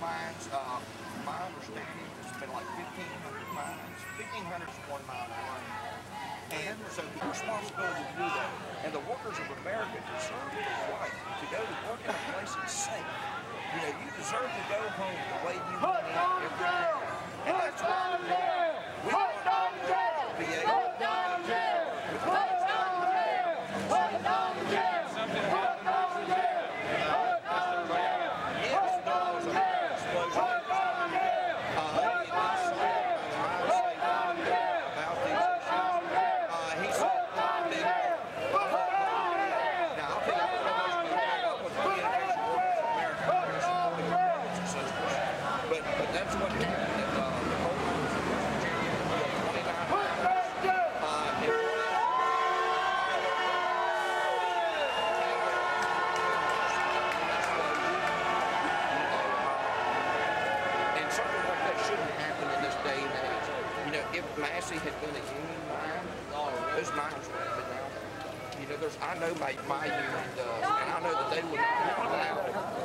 mines, my understanding, it's been like 1,500 mines. 1,500 is 1 mile run. And so the responsibility to do that. And the workers of America deserve the right to go to work in a place that's safe. You know, you deserve to go home the way you went in every day. And that's what we want. We want all of them to be able to go to jail. Put down the jail! Put down the jail! Put down the jail! Put down the jail! Yes, there was a explosion. Put down the jail! Put down the jail! Put down the jail! About these issues. He said, now I'll tell you what I was with communication workers in America. But that's what happened at the coal mines in Virginia. 29 and something like that shouldn't happen in this day and age. You know, if Massey had been a union mine, those mines would have been out. You know, I know my union does, and I know that they would not allow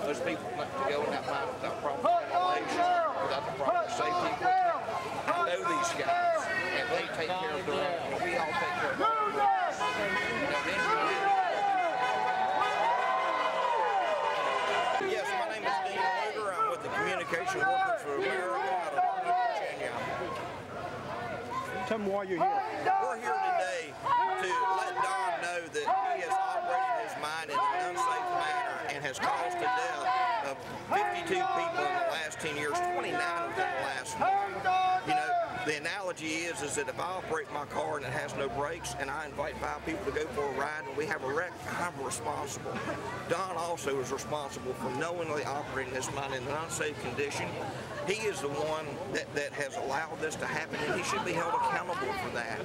those people to go in that mine without proper ventilation, without the proper safety equipment. I know these guys, and they take care of their own. You know, we all take care of our own. Yes, my name is Dean Luger. I'm with the Communication Workers for America out of Virginia. Tell me why you're here. We're here today to let Don know that he has operated his mine in an unsafe manner and has caused the death of 52 people in the last 10 years, 29 within the last month. You know, the analogy is that if I operate my car and it has no brakes and I invite 5 people to go for a ride and we have a wreck, I'm responsible. Don also is responsible for knowingly operating this mine in an unsafe condition. He is the one that has allowed this to happen, and he should be held accountable for that.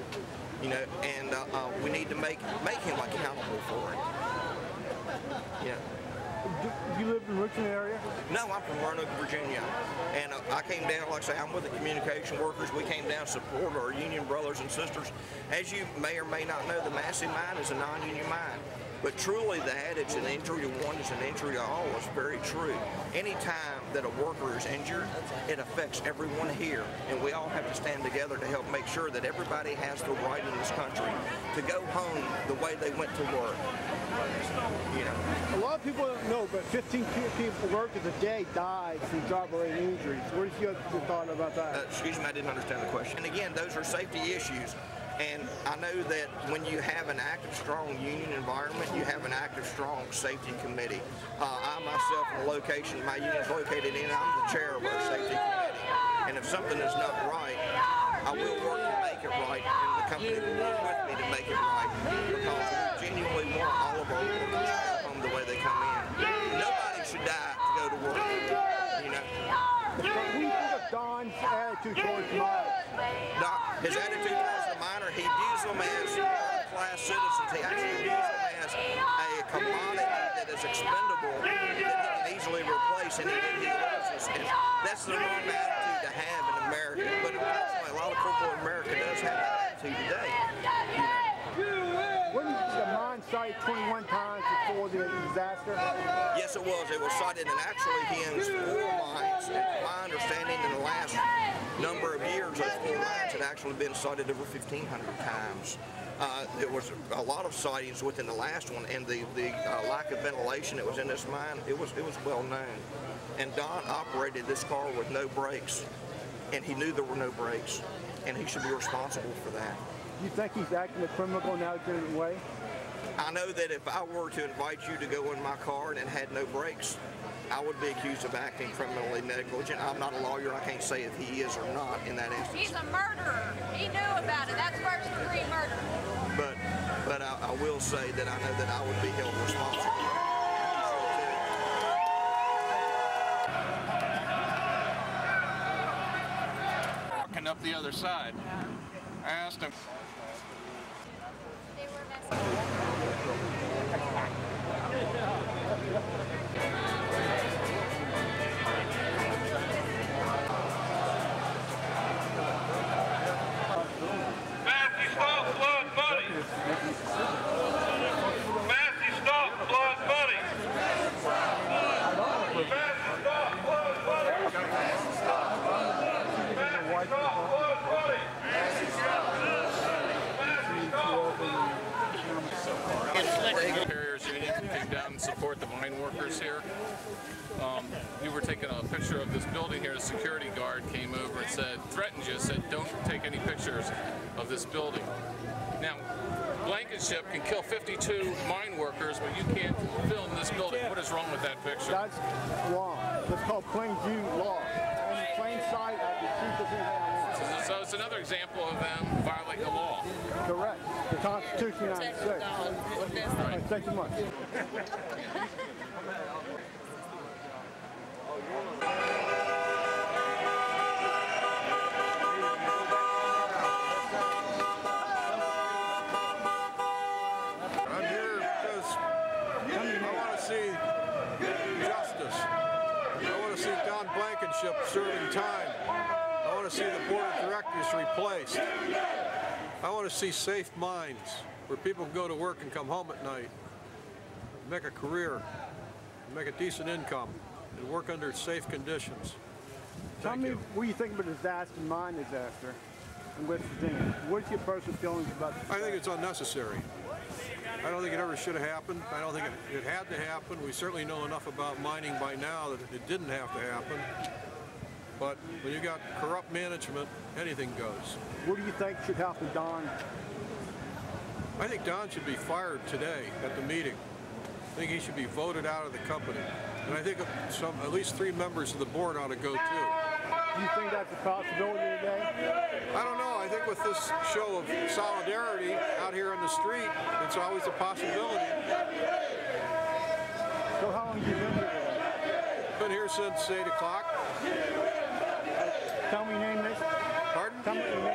You know, and we need to make him accountable for it. Yeah. Do you live in the Richmond area? No, I'm from Roanoke, Virginia, and I came down, like I say, I'm with the communication workers. We came down to support our union brothers and sisters. As you may or may not know, the Massey mine is a non-union mine. But truly, the adage, an injury to one is an injury to all, is very true. Anytime that a worker is injured, it affects everyone here, and we all have to stand together to help make sure that everybody has the right in this country to go home the way they went to work. You know, a lot of people don't know, but 15 people working a day died from job-related injuries. What is your thought about that? Excuse me, I didn't understand the question. And again, those are safety issues. And I know that when you have an active, strong union environment, you have an active, strong safety committee. I myself, in the location my union is located in, I'm the chair of our safety committee. And if something is not right, I will work to make it right, and the company will work with me to make it right, because we genuinely want all of our workers to go home the way they come in. Nobody should die to go to work. You know. What do you think of Don's attitude towards miners? His attitude towards the miner, he views them as class citizens. He actually views them as a commodity that is expendable, that he can easily replace, and he loves us. And that's the wrong attitude to have in America. But unfortunately, a lot of people in America does have that attitude today. Wasn't the mine cited 21 times before the disaster? Yes, it was. It was cited, and actually he owns 4 mines. And my understanding, in the last number of years, those 4 mines had actually been cited over 1,500 times. There was a lot of sightings within the last one, and the lack of ventilation that was in this mine, it was well known. And Don operated this car with no brakes, and he knew there were no brakes, and he should be responsible for that. Do you think he's acting a criminal in that way? I know that if I were to invite you to go in my car and it had no brakes, I would be accused of acting criminally negligent. I'm not a lawyer. I can't say if he is or not in that instance. He's a murderer. He knew about it. That's first-degree murder. But I will say that I know that I would be held responsible. Walking up the other side. I asked him. They were messing. Massey, stop, blood money! Massey, stop, blood money! Massey, stop, blood money! we were taking a picture of this building here. A security guard came over and threatened you, said, don't take any pictures of this building. Now, Blankenship can kill 52 mine workers, but you can't film this building. What is wrong with that picture? That's wrong. It's called plain view law. On the plain sight, I can see this in So it's another example of them violating the law. Correct. The Constitution of the United States. All right, thank you much. I'm here because I want to see justice. I want to see Don Blankenship serving time. I want to see the board of directors replaced. I want to see safe mines where people can go to work and come home at night, make a career, make a decent income, and work under safe conditions. Tell me what you think of a disaster, mine disaster in West Virginia. What's your personal feelings about this? I think it's unnecessary. I don't think it ever should have happened. I don't think it had to happen. We certainly know enough about mining by now that it didn't have to happen. But when you got corrupt management, anything goes. What do you think should happen, Don? I think Don should be fired today at the meeting. I think he should be voted out of the company. And I think at least 3 members of the board ought to go too. Do you think that's a possibility today? I don't know. I think with this show of solidarity out here on the street, it's always a possibility. So how long have you been here today? Been here since 8 o'clock. Tell me your name, miss. Pardon? Tell me your name, miss.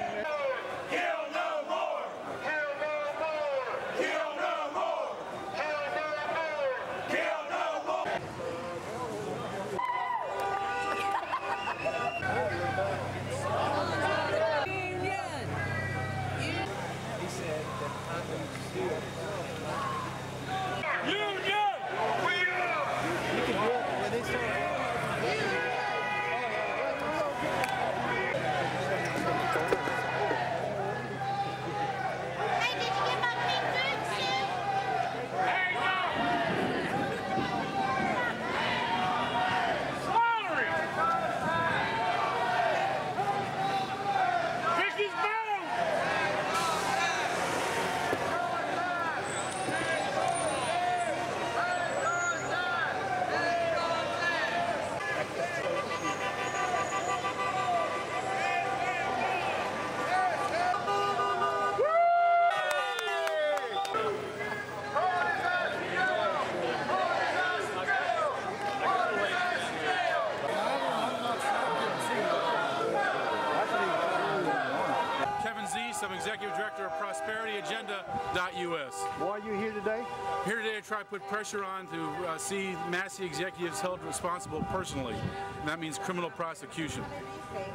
I'm Executive Director of ProsperityAgenda.us. Why are you here today? Here today to try to put pressure on to see Massey executives held responsible personally, and that means criminal prosecution.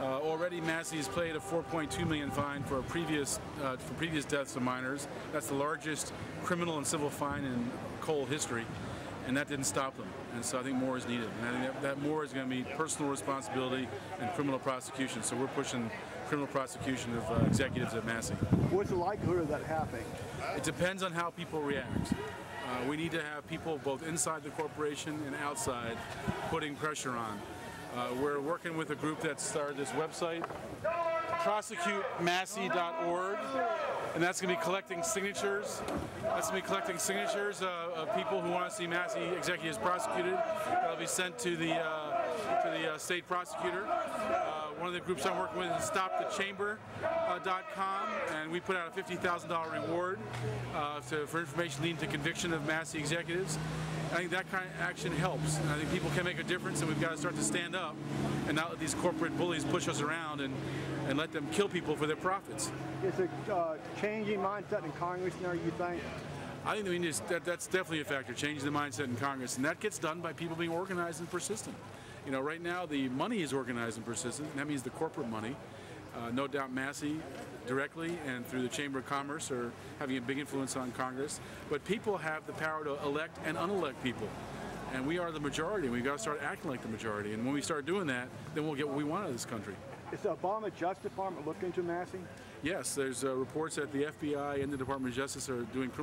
Already Massey has paid a $4.2 million fine for previous deaths of miners. That's the largest criminal and civil fine in coal history, and that didn't stop them. And so I think more is needed, and I think that more is going to be personal responsibility and criminal prosecution. So we're pushing criminal prosecution of executives at Massey. What's the likelihood of that happening? It depends on how people react. We need to have people both inside the corporation and outside putting pressure on. We're working with a group that started this website, prosecutemassey.org, and that's going to be collecting signatures. That's going to be collecting signatures of people who want to see Massey executives prosecuted. That'll be sent to the state prosecutor. One of the groups I'm working with is StopTheChamber.com, and we put out a $50,000 reward for information leading to conviction of Massey executives. I think that kind of action helps. And I think people can make a difference, and we've got to start to stand up and not let these corporate bullies push us around and let them kill people for their profits. Is it changing mindset in Congress now, you think? I think that's definitely a factor, changing the mindset in Congress, and that gets done by people being organized and persistent. You know, right now the money is organized and persistent, and that means the corporate money. No doubt Massey directly and through the Chamber of Commerce are having a big influence on Congress, but people have the power to elect and unelect people. And we are the majority, and we've got to start acting like the majority. And when we start doing that, then we'll get what we want out of this country. Is the Obama Justice Department looking into Massey? Yes, there's reports that the FBI and the Department of Justice are doing